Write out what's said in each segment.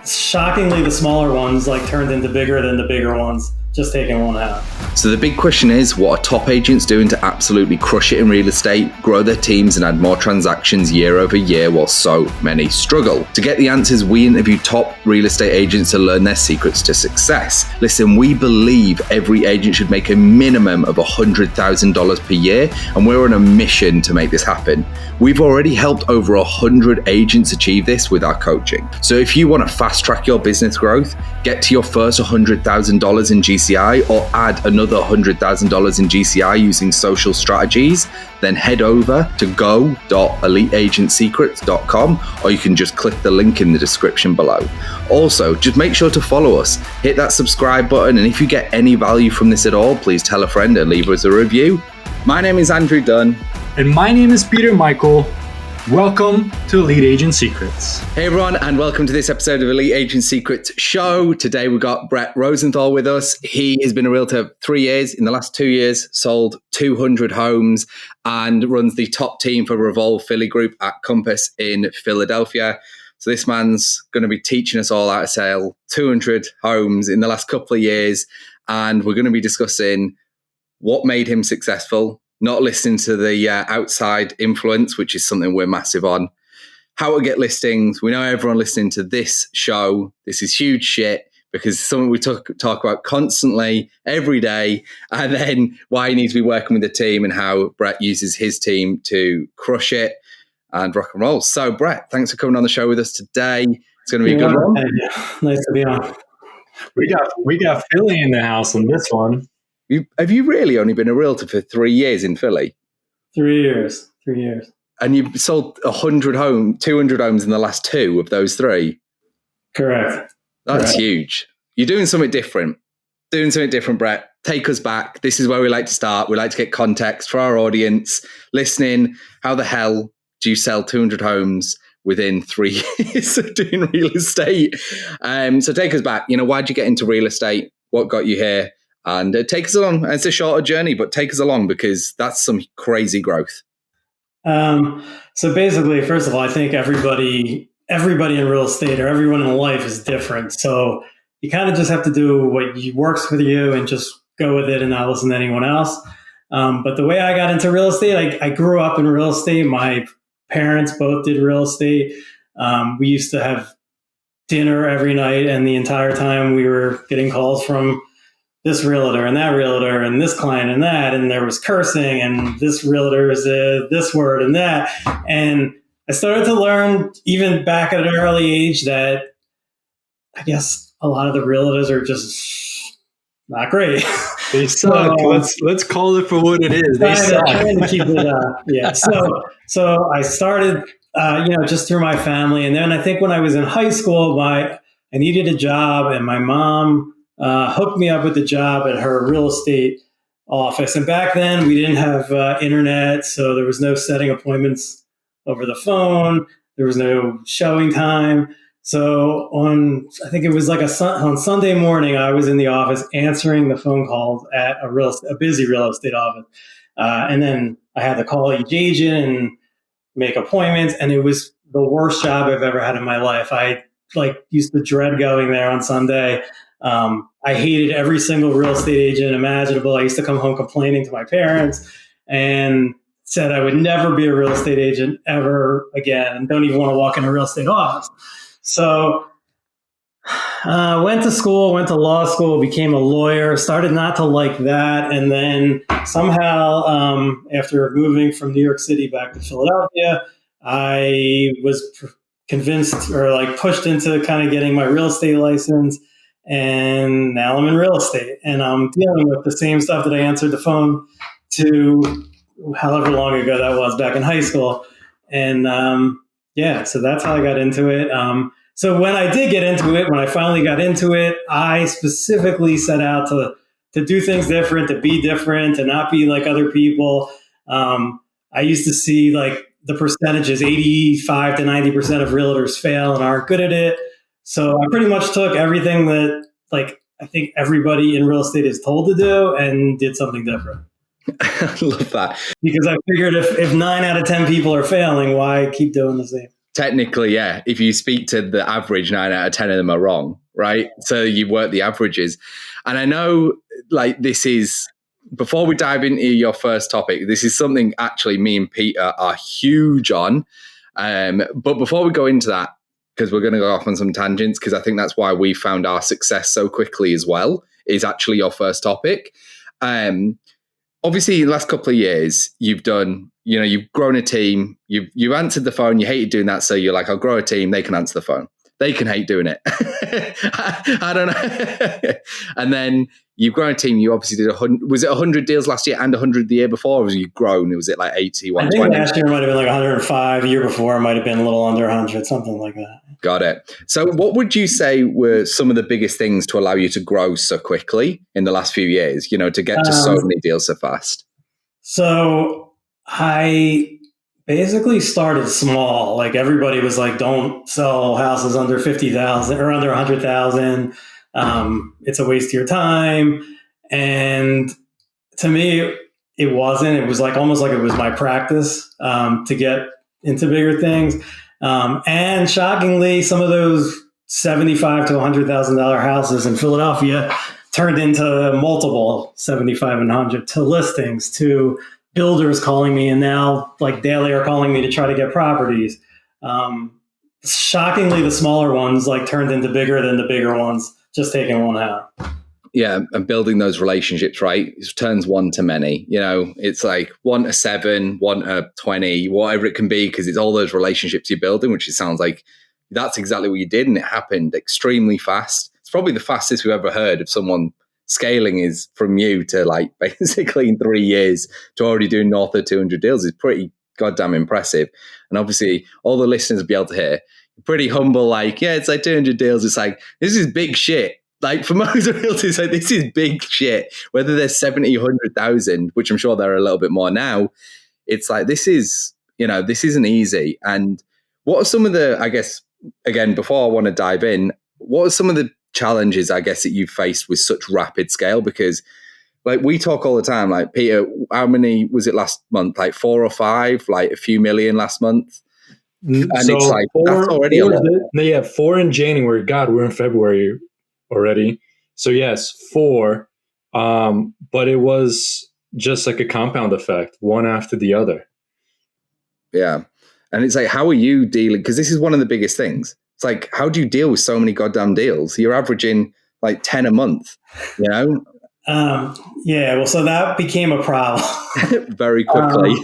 shockingly, the smaller ones like turned into bigger than the bigger ones, just taking one out. So the big question is, what are top agents doing to absolutely crush it in real estate, grow their teams and add more transactions year over year while so many struggle? To get the answers, we interview top real estate agents to learn their secrets to success. Listen, we believe every agent should make a minimum of $100,000 per year, and we're on a mission to make this happen. We've already helped over 100 agents achieve this with our coaching. So if you want to fast track your business growth, get to your first $100,000 in GCI or add another $100,000 in GCI using social strategies, then head over to go.eliteagentsecrets.com, or you can just click the link in the description below. Also, just make sure to follow us, hit that subscribe button, and if you get any value from this at all, please tell a friend and leave us a review. My name is Andrew Dunn. And my name is Peter Michael. Welcome to Elite Agent Secrets. Hey everyone, and welcome to this episode of Elite Agent Secrets Show. Today we've got Brett Rosenthal with us. He has been a realtor 3 years. In the last 2 years, sold 200 homes and runs the top team for Revolve Philly Group at Compass in Philadelphia. So this man's going to be teaching us all how to sell 200 homes in the last couple of years. And we're going to be discussing what made him successful, not listening to the outside influence, which is something we're massive on. How to get listings. We know everyone listening to this show, this is huge shit because it's something we talk about constantly, every day. And then why you need to be working with the team and how Brett uses his team to crush it and rock and roll. So Brett, thanks for coming on the show with us today. It's going to be a good one. Nice to be on. We got Philly in the house on this one. Have you really only been a realtor for 3 years in Philly? 3 years. 3 years. And you've sold 200 homes in the last 2 of those 3? Correct. That's huge. You're doing something different. Brett. Take us back. This is where we like to start. We like to get context for our audience listening. How the hell do you sell 200 homes within 3 years of doing real estate? So take us back. Why'd you get into real estate? What got you here? And take us along. It's a shorter journey, but take us along because that's some crazy growth. So basically, first of all, I think everybody in real estate or everyone in life is different. So you kind of just have to do what works with you and just go with it and not listen to anyone else. But the way I got into real estate, I grew up in real estate. My parents both did real estate. We used to have dinner every night, and the entire time we were getting calls from this realtor and that realtor and this client and that, and there was cursing and this realtor is this word and that. And I started to learn even back at an early age that I guess a lot of the realtors are just not great. They suck. Let's call it for what it is. They suck. Trying to keep it yeah. So I started, just through my family. And then I think when I was in high school, I needed a job, and my mom hooked me up with a job at her real estate office. And back then we didn't have internet, so there was no setting appointments over the phone. There was no showing time. So I think it was like on Sunday morning, I was in the office answering the phone calls at a busy real estate office. And then I had to call each agent and make appointments. And it was the worst job I've ever had in my life. I used to dread going there on Sunday. I hated every single real estate agent imaginable. I used to come home complaining to my parents and said I would never be a real estate agent ever again and don't even want to walk in a real estate office. So went to law school, became a lawyer, started not to like that. And then somehow after moving from New York City back to Philadelphia, I was convinced or pushed into kind of getting my real estate license. And now I'm in real estate and I'm dealing with the same stuff that I answered the phone to however long ago that was back in high school. And so that's how I got into it. So when I did get into it, when I finally got into it, I specifically set out to do things different, to be different, to not be like other people. I used to see the percentages, 85 to 90% of realtors fail and aren't good at it. So I pretty much took everything that I think everybody in real estate is told to do and did something different. I love that. Because I figured if 9 out of 10 people are failing, why keep doing the same? technically, yeah, if you speak to the average, 9 out of 10 of them are wrong, right? So you work the averages. And I know, like, this is, before we dive into your first topic, this is something actually me and Peter are huge on. But before we go into that, because we're going to go off on some tangents, because I think that's why we found our success so quickly as well, is actually your first topic. Obviously, in the last couple of years, you've done, you've grown a team, you've answered the phone, you hated doing that. So you're like, I'll grow a team, they can answer the phone. They can hate doing it. I don't know. And then you've grown a team, you obviously did 100, was it 100 deals last year and 100 the year before? Or was you grown? Was it like 80, 120? I think last year might have been like 105, the year before might have been a little under 100, something like that. Got it. So what would you say were some of the biggest things to allow you to grow so quickly in the last few years, to get to so many deals so fast? So I basically started small. Like everybody was like, don't sell houses under 50,000 or under 100,000. It's a waste of your time. And to me, it wasn't. It was like almost like it was my practice to get into bigger things. And shockingly, some of those $75,000 to $100,000 houses in Philadelphia turned into multiple 75 and 100 to listings, to builders calling me, and now like daily are calling me to try to get properties. Shockingly, the smaller ones like turned into bigger than the bigger ones, just taking one out. Yeah, and building those relationships, right? It turns one to many. It's like 1 to 7, 1 to 20, whatever it can be, because it's all those relationships you're building, which it sounds like that's exactly what you did, and it happened extremely fast. It's probably the fastest we've ever heard of someone scaling is from you to like basically in 3 years to already doing north of 200 deals is pretty goddamn impressive. And obviously all the listeners will be able to hear, pretty humble, like, yeah, it's like 200 deals. It's like, this is big shit. Like for most realtors, like this is big shit. Whether there's 70, 100,000, which I'm sure there are a little bit more now, it's like, this is, this isn't easy. And what are some of the, I guess, again, before I want to dive in, what are some of the challenges, I guess, that you've faced with such rapid scale? Because like we talk all the time, like Peter, how many was it last month? Like 4 or 5, like a few million last month. And so it's like, that's already a lot. Yeah, 4 in January. God, we're in February already. So yes, 4. But it was just like a compound effect, one after the other. Yeah. And it's like, how are you dealing? Because this is one of the biggest things. It's like, how do you deal with so many goddamn deals? You're averaging like 10 a month, Yeah, well, so that became a problem. Very quickly.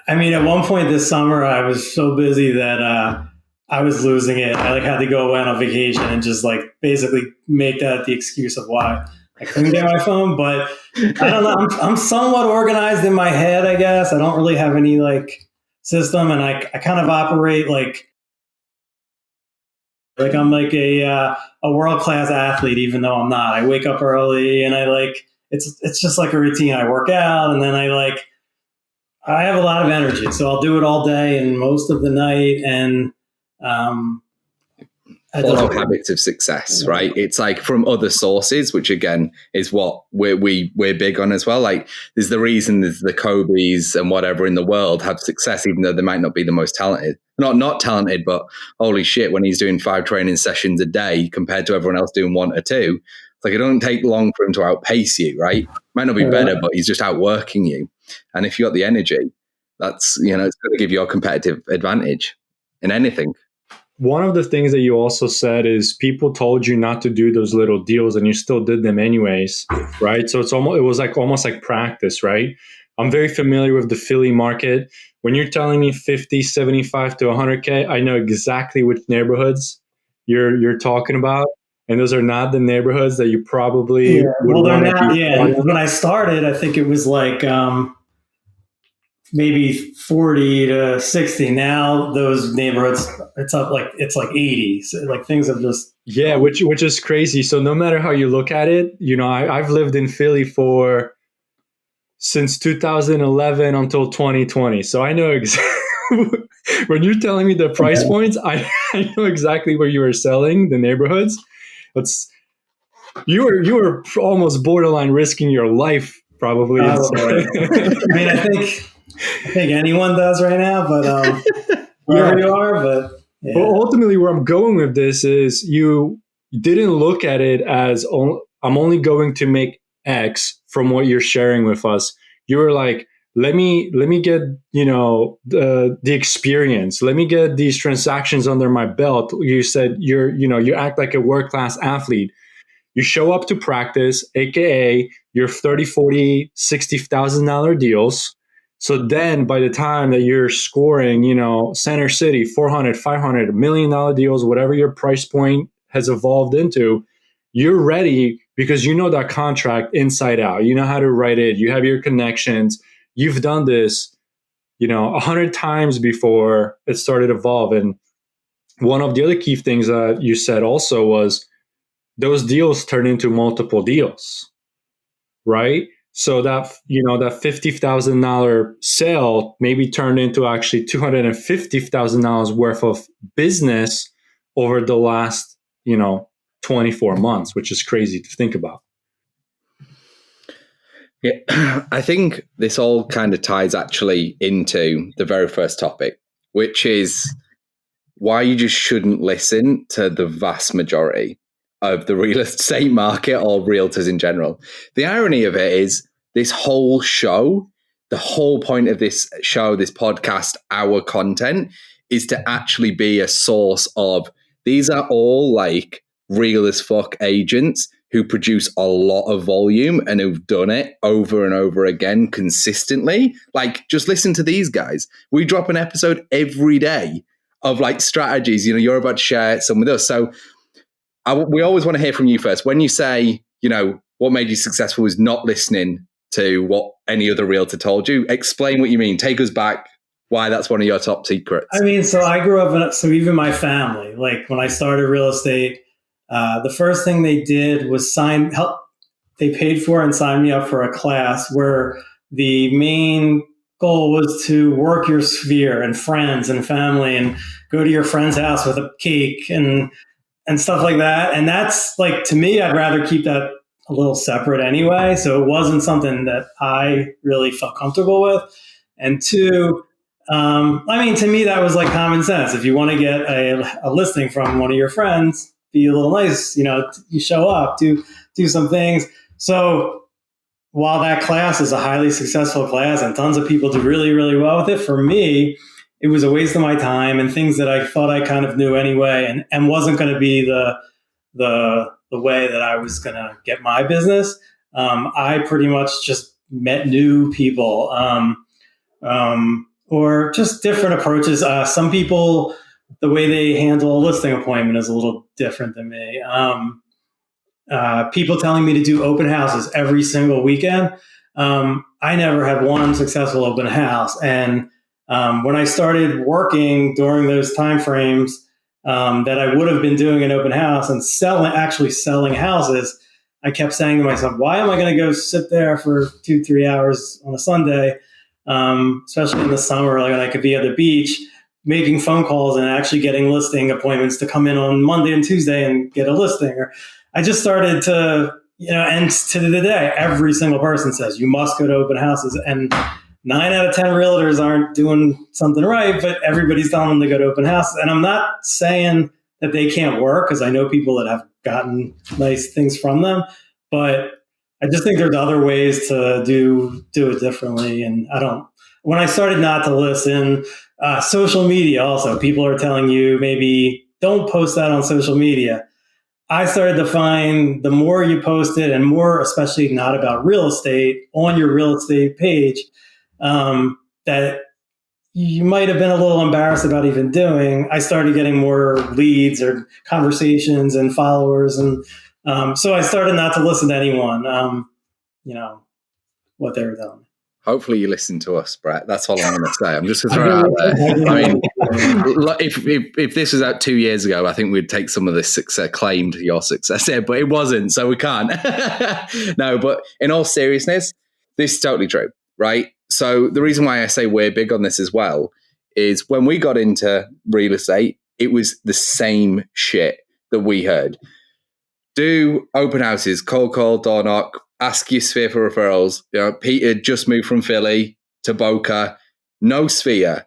I mean, at one point this summer, I was so busy that I was losing it. I like had to go away on a vacation and just like basically make that the excuse of why I couldn't get my phone. But I don't know. I'm somewhat organized in my head, I guess. I don't really have any like system, and I kind of operate like I'm like a world-class athlete, even though I'm not. I wake up early and I like it's just like a routine. I work out, and then I have a lot of energy, so I'll do it all day and most of the night. And follow habits of success, right? It's like from other sources, which again is what we're big on as well. Like there's the reason there's the Kobe's and whatever in the world have success, even though they might not be the most talented. Not talented, but holy shit, when he's doing 5 training sessions a day compared to everyone else doing 1 or 2, it's like it don't take long for him to outpace you, right? Might not be better, but he's just outworking you. And if you got the energy, that's, it's going to give you a competitive advantage in anything. One of the things that you also said is people told you not to do those little deals and you still did them anyways, right? So it was almost like practice, right? I'm very familiar with the Philly market. When you're telling me 50, 75 to 100K, I know exactly which neighborhoods you're talking about. And those are not the neighborhoods that you probably would want to be. Yeah, when I started, I think it was like maybe 40 to 60. Now those neighborhoods, it's like 80. So like things have just which is crazy. So no matter how you look at it, I've lived in Philly since 2011 until 2020. So I know when you're telling me the price points, I know exactly where you were selling the neighborhoods. You were almost borderline risking your life, probably. I mean, I think anyone does right now, but wherever you are, but yeah. But ultimately, where I'm going with this is you didn't look at it as I'm only going to make X from what you're sharing with us. You were like, let me get the experience. Let me get these transactions under my belt. You said you act like a world class athlete. You show up to practice, aka your 30, 40, $60,000 deals. So then by the time that you're scoring, Center City, 400, 500, $1 million deals, whatever your price point has evolved into, you're ready because you know that contract inside out. You know how to write it. You have your connections. You've done this, 100 times before it started to evolve. And one of the other key things that you said also was those deals turn into multiple deals, right? So that that $50,000 sale maybe turned into actually $250,000 worth of business over the last 24 months, which is crazy to think about. Yeah, I think this all kind of ties actually into the very first topic, which is why you just shouldn't listen to the vast majority of the real estate market or realtors in general. The irony of it is this whole show, the whole point of this show, this podcast, our content is to actually be a source of, these are all like real as fuck agents who produce a lot of volume and who've done it over and over again consistently. Like, just listen to these guys. We drop an episode every day of like strategies. You're about to share some with us. So we always want to hear from you first. When you say, what made you successful was not listening to what any other realtor told you, explain what you mean. Take us back, why that's one of your top secrets. I mean, so I grew up so even my family, like when I started real estate, the first thing they did was they paid for and signed me up for a class where the main goal was to work your sphere and friends and family and go to your friend's house with a cake and stuff like that. And that's like, to me, I'd rather keep that a little separate anyway. So it wasn't something that I really felt comfortable with. And two, to me, that was like common sense. If you want to get a listing from one of your friends, be a little nice, you show up, do some things. So while that class is a highly successful class and tons of people do really, really well with it, for me, it was a waste of my time and things that I thought I kind of knew anyway, and wasn't going to be the way that I was going to get my business. I pretty much just met new people, or just different approaches. Some people, the way they handle a listing appointment is a little different than me. People telling me to do open houses every single weekend. I never had one successful open house. And when I started working during those timeframes that I would have been doing an open house and actually selling houses, I kept saying to myself, why am I going to go sit there for 2-3 hours on a Sunday, especially in the summer, like when I could be at the beach, making phone calls and actually getting listing appointments to come in on Monday and Tuesday and get a listing? Or I just started to, and to the day, every single person says you must go to open houses, and 9 out of 10 realtors aren't doing something right, but everybody's telling them to go to open houses. And I'm not saying that they can't work, because I know people that have gotten nice things from them, but I just think there's other ways to do it differently. And when I started not to listen, social media also, people are telling you maybe don't post that on social media. I started to find the more you post it, and more, especially not about real estate, on your real estate page, that you might have been a little embarrassed about even doing, I started getting more leads or conversations and followers. And so I started not to listen to anyone, what they were telling me. Hopefully you listen to us, Brett. That's all I'm going to say. I'm just going to throw it out there. I mean, if this was out 2 years ago, I think we'd take some of this success, claimed your success here, but it wasn't, so we can't. No, but in all seriousness, this is totally true, right? So the reason why I say we're big on this as well is when we got into real estate, it was the same shit that we heard. Do open houses, cold call, door knock, ask your sphere for referrals. Peter just moved from Philly to Boca, no sphere.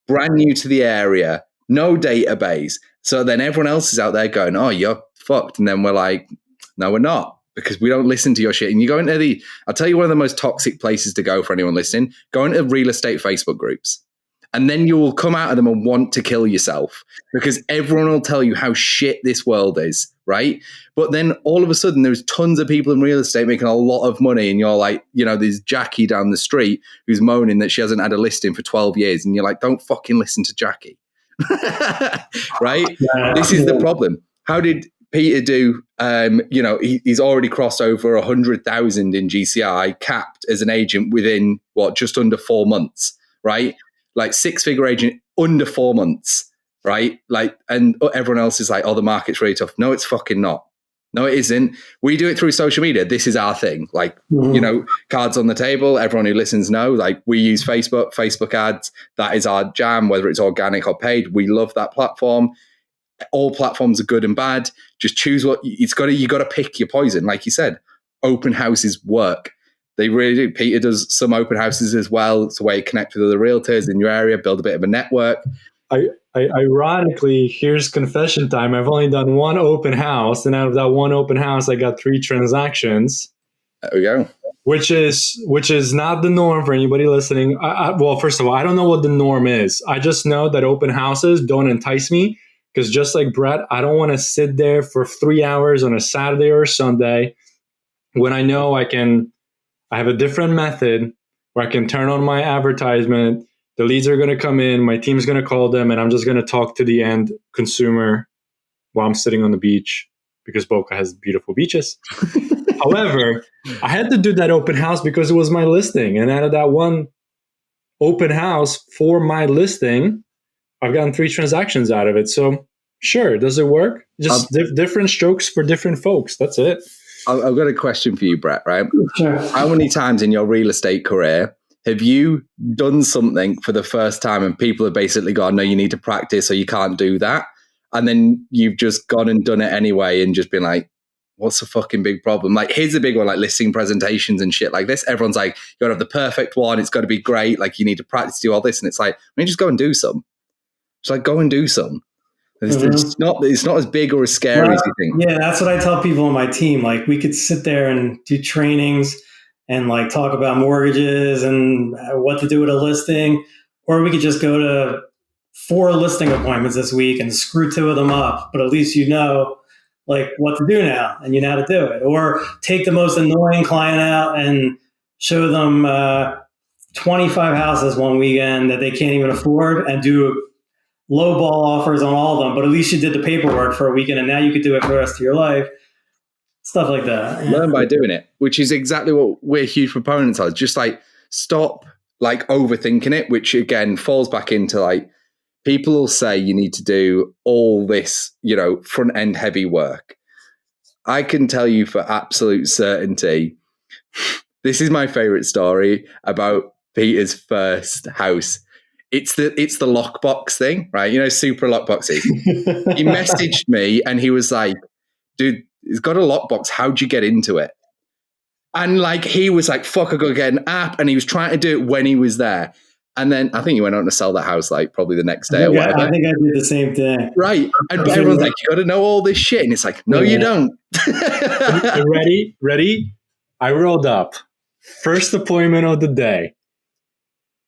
brand new to the area, no database. So then everyone else is out there going, oh, you're fucked. And then we're like, no, we're not, because we don't listen to your shit. And you go into I'll tell you one of the most toxic places to go for anyone listening, go into real estate Facebook groups. And then you will come out of them and want to kill yourself, because everyone will tell you how shit this world is, right? But then all of a sudden there's tons of people in real estate making a lot of money, and you're like, there's Jackie down the street who's moaning that she hasn't had a listing for 12 years. And you're like, don't fucking listen to Jackie. Right? This is the problem. How did Peter do? He's already crossed over 100,000 in GCI, capped as an agent within just under 4 months, right? Like 6-figure agent under 4 months, right? Like, and everyone else is like, oh, the market's really tough. No, it's fucking not. No, it isn't. We do it through social media. This is our thing. Like, cards on the table. Everyone who listens know, like, we use Facebook ads. That is our jam, whether it's organic or paid. We love that platform. All platforms are good and bad. Just choose what you got to pick your poison. Like you said, open houses work. They really do. Peter does some open houses as well. It's a way to connect with other realtors in your area, build a bit of a network. Ironically, here's confession time. I've only done one open house, and out of that one open house, I got 3 transactions. There we go. Which is not the norm for anybody listening. Well, first of all, I don't know what the norm is. I just know that open houses don't entice me, because just like Brett, I don't want to sit there for 3 hours on a Saturday or Sunday when I know I have a different method where I can turn on my advertisement. The leads are going to come in. My team's going to call them, and I'm just going to talk to the end consumer while I'm sitting on the beach, because Boca has beautiful beaches. However, I had to do that open house because it was my listing. And out of that one open house for my listing, I've gotten 3 transactions out of it. So sure, does it work? Just different strokes for different folks. That's it. I've got a question for you, Brett, right? Sure. How many times in your real estate career have you done something for the first time and people have basically gone, no, you need to practice or you can't do that? And then you've just gone and done it anyway and just been like, what's the fucking big problem? Like, here's the big one, like listing presentations and shit like this. Everyone's like, you got to have the perfect one. It's got to be great. Like, you need to practice, do all this. And it's like, just go and do some. It's like, go and do some. It's not as big or as scary as you think. Yeah, that's what I tell people on my team. Like, we could sit there and do trainings and like talk about mortgages and what to do with a listing, or we could just go to 4 listing appointments this week and screw 2 of them up. But at least you know like what to do now and you know how to do it. Or take the most annoying client out and show them 25 houses one weekend that they can't even afford and do low ball offers on all of them. But at least you did the paperwork for a weekend and now you could do it for the rest of your life. Stuff like that. Learn by doing it, which is exactly what we're huge proponents of. Just like stop like overthinking it, which again falls back into like people will say you need to do all this, front end heavy work. I can tell you for absolute certainty, this is my favorite story about Peter's first house. It's the lockbox thing, right? Super lockboxes. He messaged me and he was like, dude, it's got a lockbox. How'd you get into it? And like, he was like, fuck, I gotta get an app. And he was trying to do it when he was there. And then I think he went on to sell that house like probably the next day or whatever. I think I did the same thing. Right. And everyone's like, you got to know all this shit. And it's like, no, you don't. Ready? I rolled up. First appointment of the day.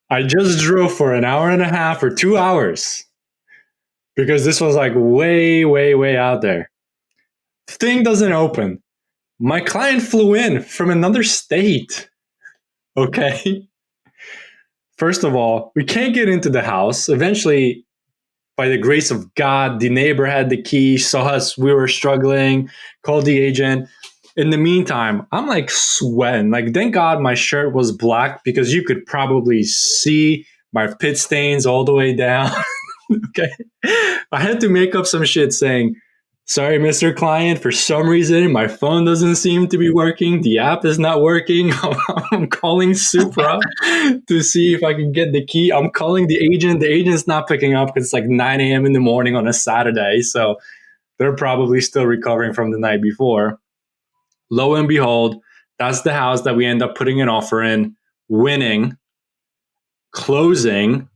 I just drove for an hour and a half or 2 hours because this was like way, way, way out there. Thing doesn't open. My client flew in from another state. Okay. First of all, we can't get into the house. Eventually, by the grace of God, the neighbor had the key, saw us, we were struggling, called the agent. In the meantime, I'm like sweating. Like, thank God my shirt was black because you could probably see my pit stains all the way down. Okay. I had to make up some shit saying, sorry, Mr. Client, for some reason, my phone doesn't seem to be working. The app is not working. I'm calling Supra to see if I can get the key. I'm calling the agent. The agent's not picking up because it's like 9 a.m. in the morning on a Saturday. So they're probably still recovering from the night before. Lo and behold, that's the house that we end up putting an offer in, winning, closing.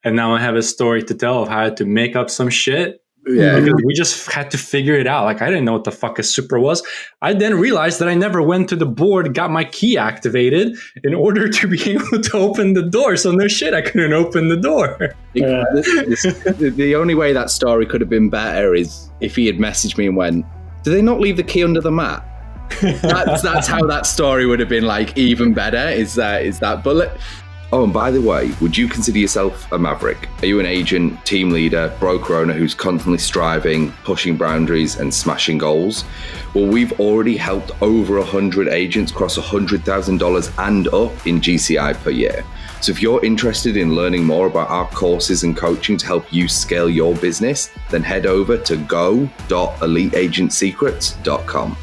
And now I have a story to tell of how I had to make up some shit. Yeah. Because we just had to figure it out. Like, I didn't know what the fuck a super was. I then realized that I never went to the board, got my key activated in order to be able to open the door. So no shit, I couldn't open the door. The only way that story could have been better is if he had messaged me and went, "Do they not leave the key under the mat?" That's how that story would have been like even better. Is that bullet? Oh, and by the way, would you consider yourself a maverick? Are you an agent, team leader, broker owner who's constantly striving, pushing boundaries and smashing goals? Well, we've already helped over 100 agents cross $100,000 and up in GCI per year. So if you're interested in learning more about our courses and coaching to help you scale your business, then head over to go.eliteagentsecrets.com.